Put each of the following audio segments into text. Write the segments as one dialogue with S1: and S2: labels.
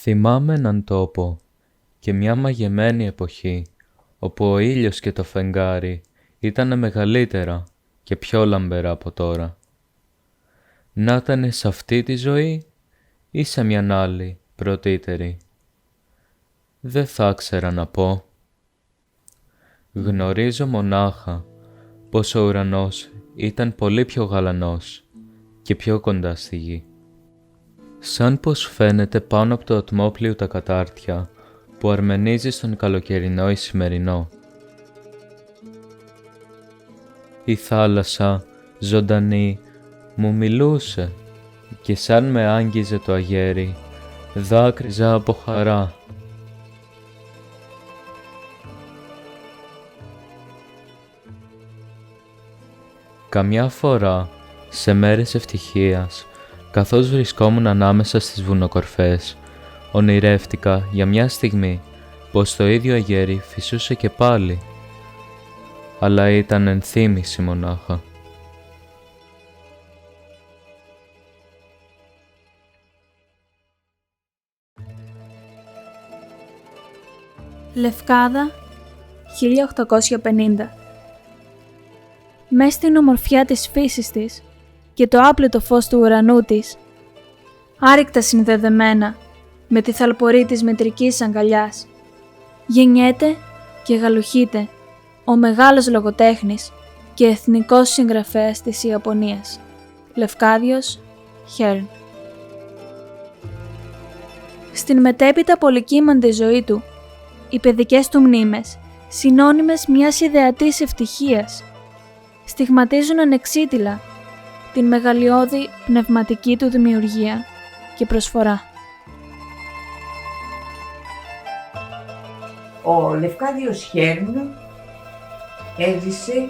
S1: Θυμάμαι έναν τόπο και μια μαγεμένη εποχή, όπου ο ήλιος και το φεγγάρι ήτανε μεγαλύτερα και πιο λαμπερά από τώρα. Να ήτανε σε αυτή τη ζωή ή σε μιαν άλλη πρωτύτερη. Δεν θα ξέρα να πω. Γνωρίζω μονάχα πως ο ουρανός ήταν πολύ πιο γαλανός και πιο κοντά στη γη. Σαν πως φαίνεται πάνω από το ατμόπλιο τα κατάρτια που αρμενίζει στον καλοκαιρινό ησημερινό. Η θάλασσα, ζωντανή, μου μιλούσε και σαν με άγγιζε το αγέρι, δάκρυζα από χαρά. Καμιά φορά, σε μέρες ευτυχίας, καθώς βρισκόμουν ανάμεσα στις βουνοκορφές, ονειρεύτηκα για μια στιγμή πως το ίδιο αγέρι φυσούσε και πάλι, αλλά ήταν ενθύμηση μονάχα.
S2: Λευκάδα, 1850. Μες στην ομορφιά της φύσης της και το άπλετο φως του ουρανού της, άρρηκτα συνδεδεμένα με τη θαλπορή της μετρικής αγκαλιάς, γεννιέται και γαλουχείται ο μεγάλος λογοτέχνης και εθνικός συγγραφέας της Ιαπωνίας, Λευκάδιος Χέρν. Στην μετέπειτα πολυκύμαντη ζωή του, οι παιδικές του μνήμες, συνώνυμες μιας ιδεατής ευτυχίας, στιγματίζουν ανεξίτηλα την μεγαλειώδη πνευματική του δημιουργία και προσφορά.
S3: Ο Λευκάδιος Χέρν έζησε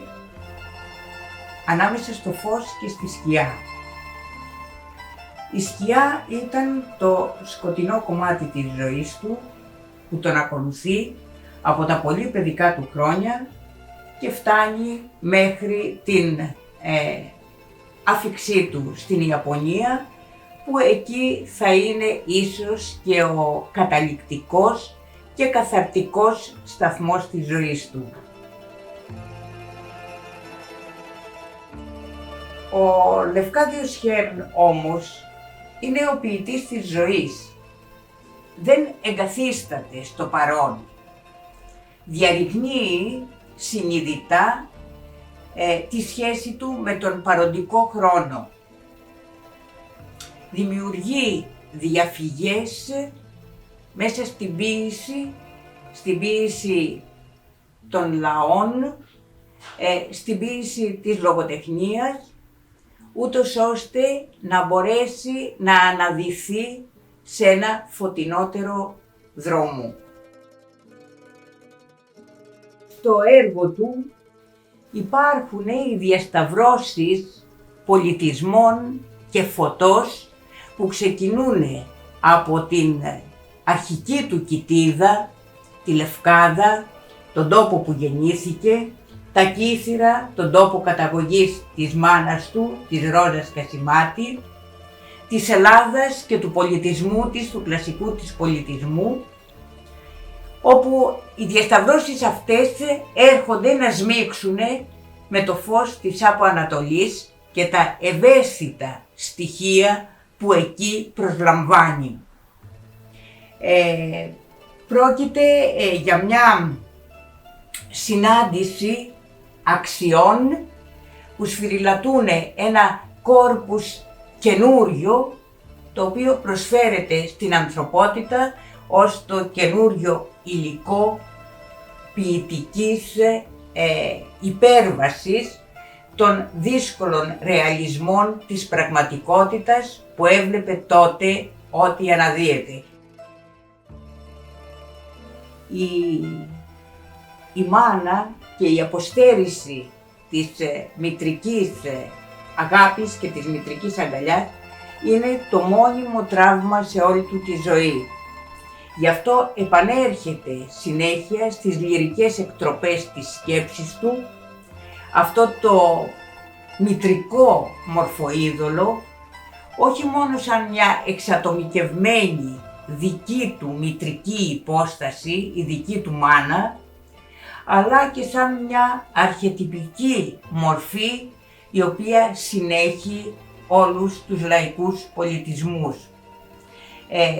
S3: ανάμεσα στο φως και στη σκιά. Η σκιά ήταν το σκοτεινό κομμάτι της ζωής του που τον ακολουθεί από τα πολύ παιδικά του χρόνια και φτάνει μέχρι την άφιξή του στην Ιαπωνία, που εκεί θα είναι ίσως και ο καταληκτικός και καθαρτικός σταθμός της ζωής του. Ο Λευκάδιος Χέρν όμως είναι ο ποιητής της ζωής. Δεν εγκαθίσταται στο παρόν. Διαρριγνύει συνειδητά τη σχέση του με τον παροντικό χρόνο. Δημιουργεί διαφυγές μέσα στην ποίηση των λαών, στην ποίηση της λογοτεχνίας, ούτως ώστε να μπορέσει να αναδυθεί σε ένα φωτεινότερο δρόμο. Στο έργο του υπάρχουν οι διασταυρώσεις πολιτισμών και φωτός που ξεκινούν από την αρχική του κοιτίδα, τη Λευκάδα, τον τόπο που γεννήθηκε, τα Κύθυρα, τον τόπο καταγωγής της μάνας του, της Ρόζας Κασιμάτη, της Ελλάδας και του πολιτισμού της, του κλασικού της πολιτισμού, όπου οι διασταυρώσεις αυτές έρχονται να σμίξουν με το φως της από Ανατολής και τα ευαίσθητα στοιχεία που εκεί προσλαμβάνει. Πρόκειται για μια συνάντηση αξιών που σφυριλατούν ένα κόρπους καινούριο, το οποίο προσφέρεται στην ανθρωπότητα ως το καινούριο υλικό ποιητικής υπέρβασης των δύσκολων ρεαλισμών της πραγματικότητας που έβλεπε τότε ό,τι αναδύεται. Η μάνα και η αποστέρηση της μητρικής αγάπης και της μητρικής αγκαλιάς είναι το μόνιμο τραύμα σε όλη του τη ζωή. Γι' αυτό επανέρχεται συνέχεια στις λυρικές εκτροπές της σκέψης του αυτό το μητρικό μορφοείδωλο, όχι μόνο σαν μια εξατομικευμένη δική του μητρική υπόσταση, η δική του μάνα, αλλά και σαν μια αρχετυπική μορφή η οποία συνέχει όλους τους λαϊκούς πολιτισμούς.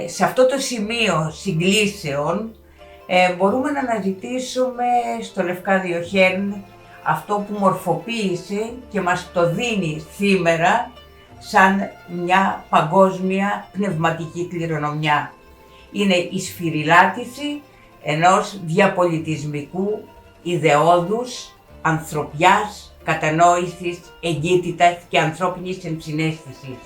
S3: Σε αυτό το σημείο συγκλήσεων μπορούμε να αναζητήσουμε στο Λευκάδιο Χέρν αυτό που μορφοποίησε και μας το δίνει σήμερα σαν μια παγκόσμια πνευματική κληρονομιά. Είναι η σφυριλάτηση ενός διαπολιτισμικού ιδεώδους, ανθρωπιάς, κατανόησης, εγκύτητας και ανθρώπινης ενσυναίσθησης.